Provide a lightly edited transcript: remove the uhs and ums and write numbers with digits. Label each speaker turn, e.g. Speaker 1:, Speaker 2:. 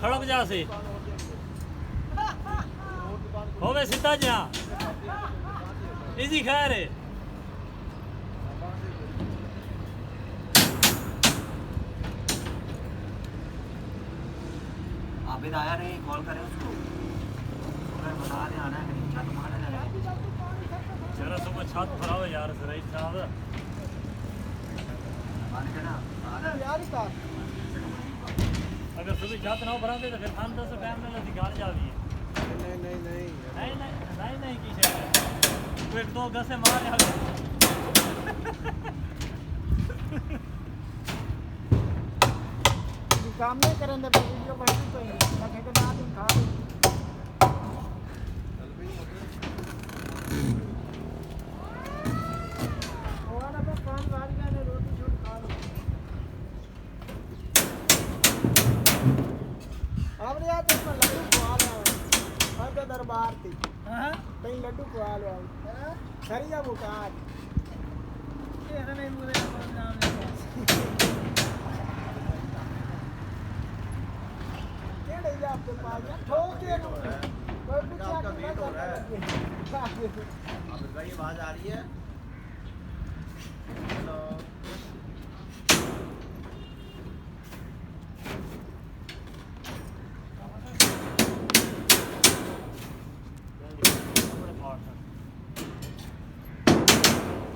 Speaker 1: खड़क जा से होवे सीधा जा इजी खैर है
Speaker 2: आबिद आया नहीं कॉल करें उसको बता दे आना है नहीं छत मारने लगा
Speaker 1: चलो सुबह छत भराओ यार सही साहब
Speaker 2: मान के ना यार का
Speaker 1: अगर सुबह छत ना भराते तो फिर हम 10 टाइम में लगी गाल जावी नहीं की है तो एक दो गसे मार यार
Speaker 3: काम नहीं करेंगे तो वीडियो बनती तो है लगे के बाद खा और अब काम वाली ने रोटी छोड़ खा लो अब यार तो लड्डू खवा ले और तो दरबार थी हां कहीं लड्डू खवा ले खरिया बुकार ये नहीं मुझे नाम नहीं आपके पास ठोक के कोई कुछ आपका वेट हो रहा है। अब भाई आवाज आ रही है।